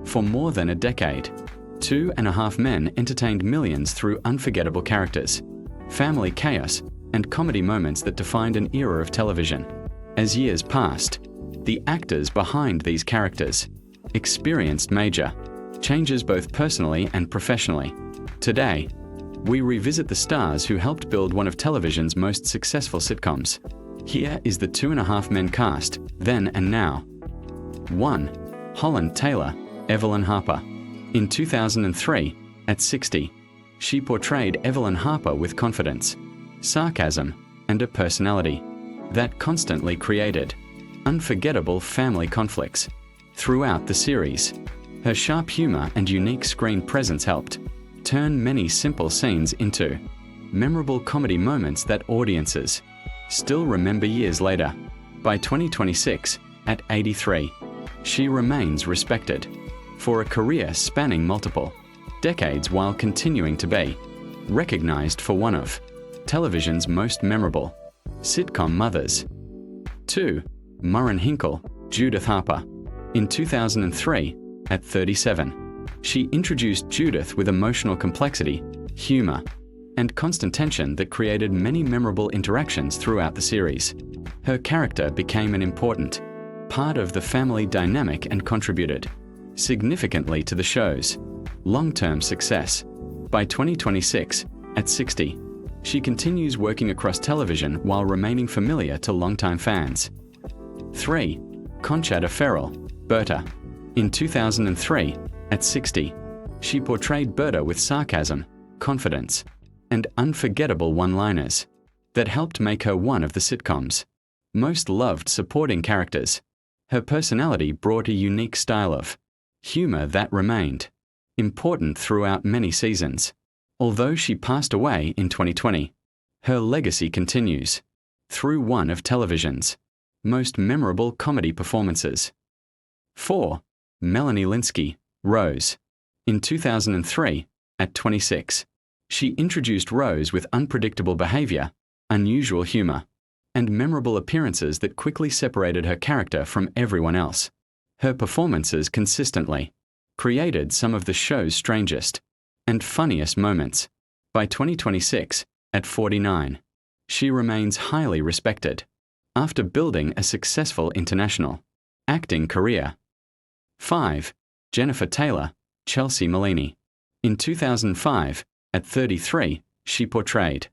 For more than a decade, Two and a Half Men entertained millions through unforgettable characters, family chaos, and comedy moments that defined an era of television. As years passed, the actors behind these characters experienced major changes both personally and professionally. Today, we revisit the stars who helped build one of television's most successful sitcoms. Here is the Two and a Half Men cast, then and now. 1. Holland Taylor, Evelyn Harper. In 2003, at 60, she portrayed Evelyn Harper with confidence, sarcasm, and a personality that constantly created unforgettable family conflicts. Throughout the series, her sharp humor and unique screen presence helped turn many simple scenes into memorable comedy moments that audiences still remember years later. By 2026, at 83, she remains respected for a career spanning multiple decades while continuing to be recognized for one of television's most memorable sitcom mothers. 2. Murren Hinkle, Judith Harper. In 2003, at 37, she introduced Judith with emotional complexity, humor, and constant tension that created many memorable interactions throughout the series. Her character became an important part of the family dynamic and contributed significantly to the show's long-term success. By 2026, at 60, she continues working across television while remaining familiar to longtime fans. 3. Conchata Ferrell, Berta. In 2003, at 60, she portrayed Berta with sarcasm, confidence, and unforgettable one-liners that helped make her one of the sitcom's most loved supporting characters. Her personality brought a unique style of humor that remained important throughout many seasons. Although she passed away in 2020, her legacy continues through one of television's most memorable comedy performances. 4. Melanie Lynskey, Rose. In 2003, at 26, she introduced Rose with unpredictable behavior, unusual humor, and memorable appearances that quickly separated her character from everyone else. Her performances consistently created some of the show's strangest and funniest moments. By 2026, at 49, she remains highly respected after building a successful international acting career. 5. Jennifer Taylor, Chelsea Melini. In 2005, at 33, she portrayed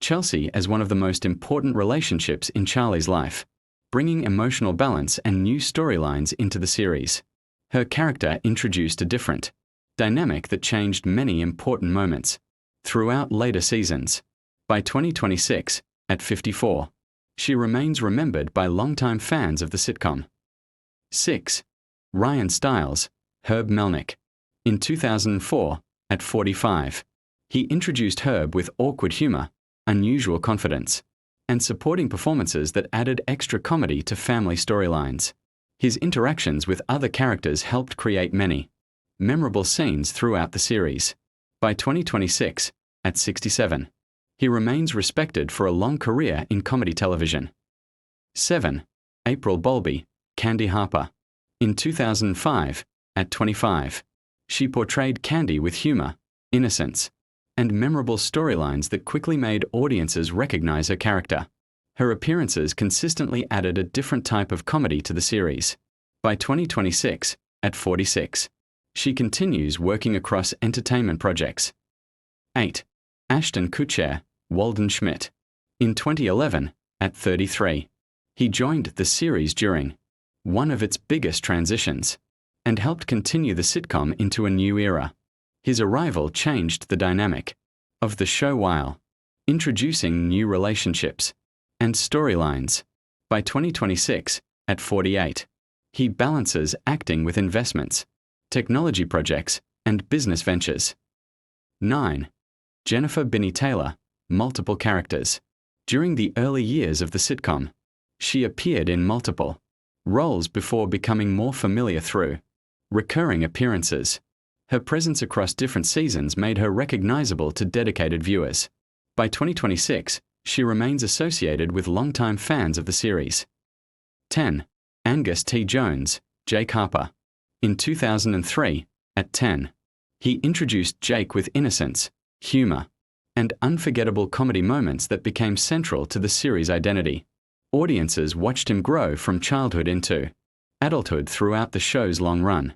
Chelsea as one of the most important relationships in Charlie's life, bringing emotional balance and new storylines into the series. Her character introduced a different dynamic that changed many important moments throughout later seasons. By 2026, at 54, she remains remembered by longtime fans of the sitcom. 6. Ryan Stiles, Herb Melnick. In 2004, at 45, he introduced Herb with awkward humor, unusual confidence, and supporting performances that added extra comedy to family storylines. His interactions with other characters helped create many memorable scenes throughout the series. By 2026, at 67, he remains respected for a long career in comedy television. 7. April Bowlby, Candy Harper. In 2005, at 25, she portrayed Candy with humor, innocence, and memorable storylines that quickly made audiences recognize her character. Her appearances consistently added a different type of comedy to the series. By 2026, at 46, she continues working across entertainment projects. 8. Ashton Kutcher, Walden Schmidt. In 2011, at 33, he joined the series during one of its biggest transitions and helped continue the sitcom into a new era. His arrival changed the dynamic of the show while introducing new relationships and storylines. By 2026, at 48, he balances acting with investments, technology projects, and business ventures. 9. Jennifer Binney Taylor, multiple characters. During the early years of the sitcom, she appeared in multiple roles before becoming more familiar through recurring appearances. Her presence across different seasons made her recognizable to dedicated viewers. By 2026, she remains associated with longtime fans of the series. 10. Angus T. Jones, Jake Harper. In 2003, at 10, he introduced Jake with innocence, humor, and unforgettable comedy moments that became central to the series' identity. Audiences watched him grow from childhood into adulthood throughout the show's long run,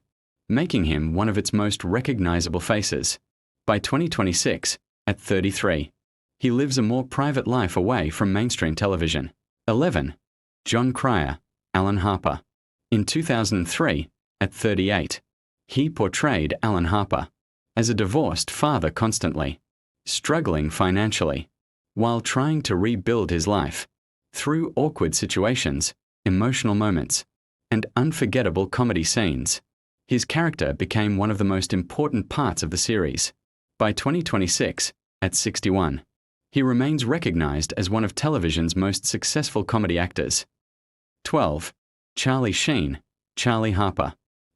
making him one of its most recognizable faces. By 2026, at 33, he lives a more private life away from mainstream television. 11. Jon Cryer, Alan Harper. In 2003, at 38, he portrayed Alan Harper as a divorced father constantly struggling financially, while trying to rebuild his life through awkward situations, emotional moments, and unforgettable comedy scenes. His character became one of the most important parts of the series. By 2026, at 61, he remains recognized as one of television's most successful comedy actors. 12. Charlie Sheen, Charlie Harper.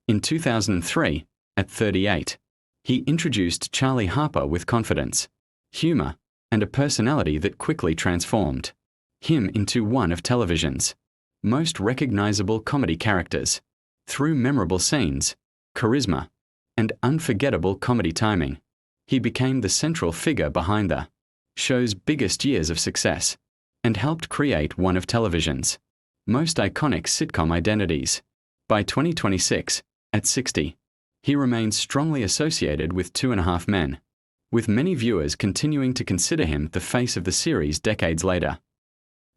In 2003, at 38, he introduced Charlie Harper with confidence, humor, and a personality that quickly transformed him into one of television's most recognizable comedy characters. Through memorable scenes, charisma, and unforgettable comedy timing, he became the central figure behind the show's biggest years of success and helped create one of television's most iconic sitcom identities. By 2026, at 60, he remains strongly associated with 2.5 Men, with many viewers continuing to consider him the face of the series decades later.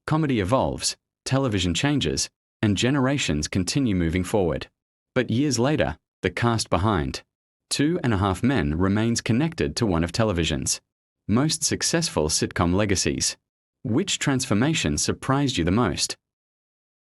Comedy evolves, television changes, and generations continue moving forward. But years later, the cast behind 2.5 Men remains connected to one of television's most successful sitcom legacies. Which transformation surprised you the most?